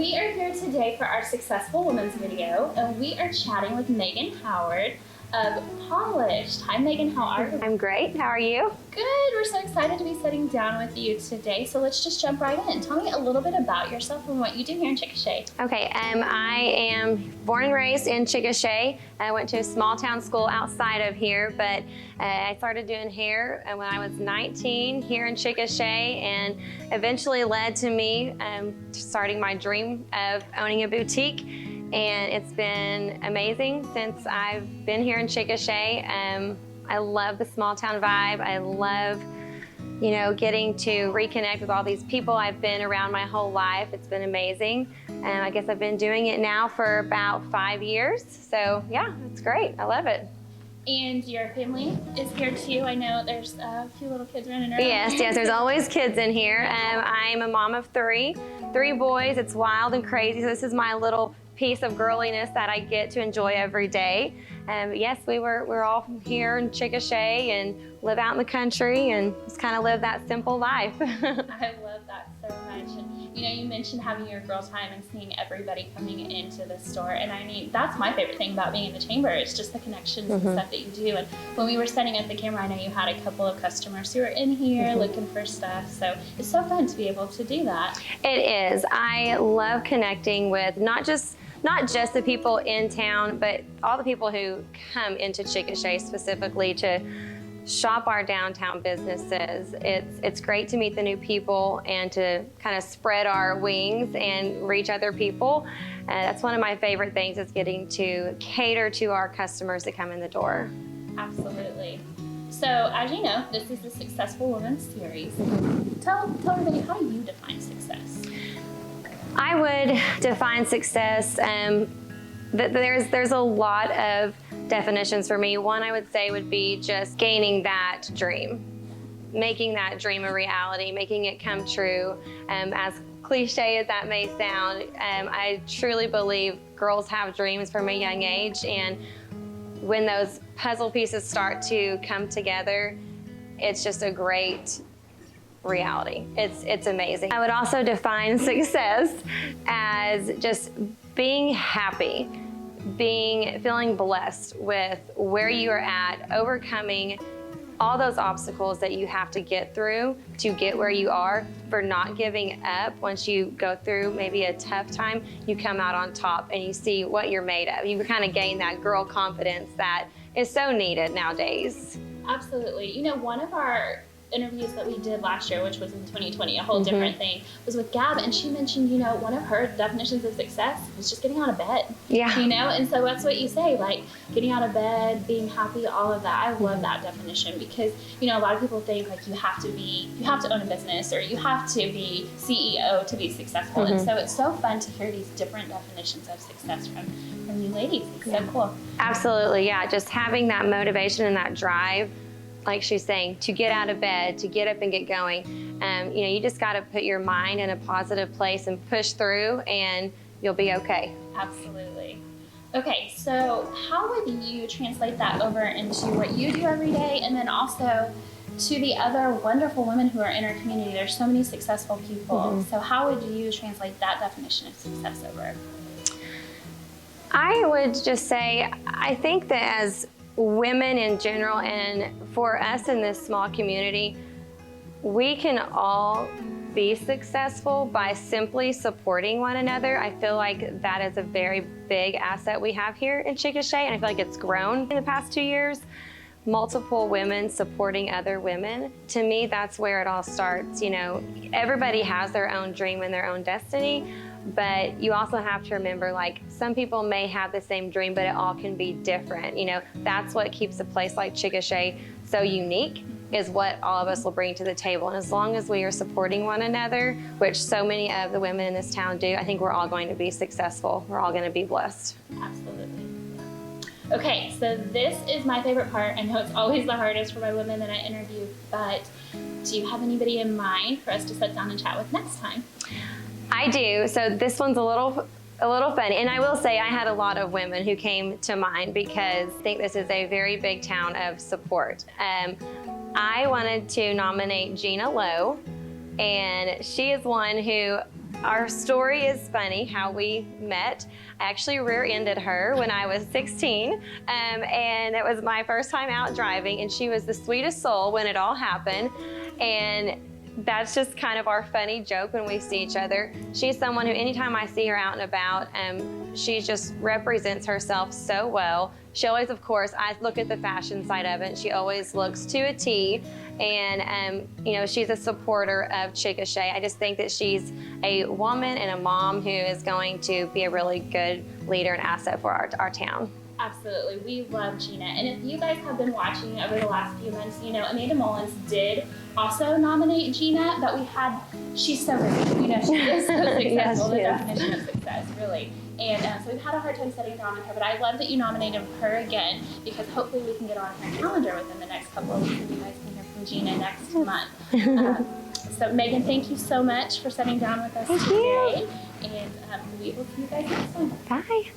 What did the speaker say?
we are here today for our Successful Women's video, and we are chatting with Meagan Howard of Polished. Hi Meagan, how are you? I'm great, how are you? Good, we're so excited to be sitting down with you today, so let's just jump right in. Tell me a little bit about yourself and what you do here in Chickasha. Okay, I am born and raised in Chickasha. I went to a small town school outside of here, but I started doing hair when I was 19 here in Chickasha, and eventually led to me starting my dream of owning a boutique. And it's been amazing since I've been here in Chickasha. I love the small town vibe. I love, you know, getting to reconnect with all these people I've been around my whole life. It's been amazing. And I guess I've been doing it now for about 5 years. So yeah, it's great. I love it. And your family is here too. I know there's a few little kids running around. Yes, there's always kids in here. I'm a mom of three boys. It's wild and crazy. So this is my little piece of girliness that I get to enjoy every day. Yes, we're all here in Chickasha and live out in the country and just kind of live that simple life. I love that so much. And you know, you mentioned having your girl time and seeing everybody coming into the store. And I mean, that's my favorite thing about being in the chamber. It's just the connections and stuff that you do. And when we were setting up the camera, I know you had a couple of customers who were in here looking for stuff. So it's so fun to be able to do that. It is. I love connecting with not just the people in town, but all the people who come into Chickasha specifically to shop our downtown businesses. It's great to meet the new people and to kind of spread our wings and reach other people. That's one of my favorite things, is getting to cater to our customers that come in the door. Absolutely. So as you know, this is the Successful Women series. Tell everybody, how do you define success? I would define success, there's a lot of definitions for me. One I would say would be just gaining that dream, making that dream a reality, making it come true. As cliche as that may sound, I truly believe girls have dreams from a young age, and when those puzzle pieces start to come together, it's just a great reality. It's amazing. I would also define success as just being happy, feeling blessed with where you are at, overcoming all those obstacles that you have to get through to get where you are, for not giving up. Once you go through maybe a tough time, you come out on top and you see what you're made of. You kind of gain that girl confidence that is so needed nowadays. Absolutely. You know, one of our interviews that we did last year, which was in 2020, a whole different thing, was with Gab, and she mentioned, you know, one of her definitions of success was just getting out of bed. Yeah. You know, and so that's what you say, like getting out of bed, being happy, all of that. I love that definition, because, you know, a lot of people think like you have to own a business, or you have to be CEO to be successful. And so it's so fun to hear these different definitions of success from you ladies. It's so cool. Absolutely, yeah. Just having that motivation and that drive, like she's saying, to get out of bed, to get up and get going. You know, you just got to put your mind in a positive place and push through, and you'll be okay. Absolutely. Okay, so how would you translate that over into what you do every day, and then also to the other wonderful women who are in our community? There's so many successful people. So how would you translate that definition of success over? I would just say, I think that as women in general, and for us in this small community, we can all be successful by simply supporting one another. I feel like that is a very big asset we have here in Chickasha, and I feel like it's grown in the past 2 years. Multiple women supporting other women. To me, that's where it all starts. You know, everybody has their own dream and their own destiny, but you also have to remember, like, some people may have the same dream, but it all can be different. You know, that's what keeps a place like Chickasha so unique, is what all of us will bring to the table. And as long as we are supporting one another, which so many of the women in this town do, I think we're all going to be successful. We're all going to be blessed. Absolutely. Okay, so this is my favorite part. I know it's always the hardest for my women that I interview, but do you have anybody in mind for us to sit down and chat with next time? I do. So this one's a little funny, and I will say I had a lot of women who came to mind, because I think this is a very big town of support. I wanted to nominate Gina Lowe, and she is one who Our story is funny how we met. I actually rear-ended her when I was 16, and it was my first time out driving, and she was the sweetest soul when it all happened. And that's just kind of our funny joke when we see each other. She's someone who, anytime I see her out and about, she just represents herself so well. She always, of course, I look at the fashion side of it. She always looks to a T, and you know, she's a supporter of Chickasha. I just think that she's a woman and a mom who is going to be a really good leader and asset for our town. Absolutely. We love Gina. And if you guys have been watching over the last few months, you know, Amanda Mullins did also nominate Gina, but she's so busy. You know, she is so successful, the definition of success, really. And so we've had a hard time setting down with her, but I love that you nominated her again, because hopefully we can get on her calendar within the next couple of weeks, and you guys can hear from Gina next month. So Meagan, thank you so much for sitting down with us today. And we will see you guys next time. Bye.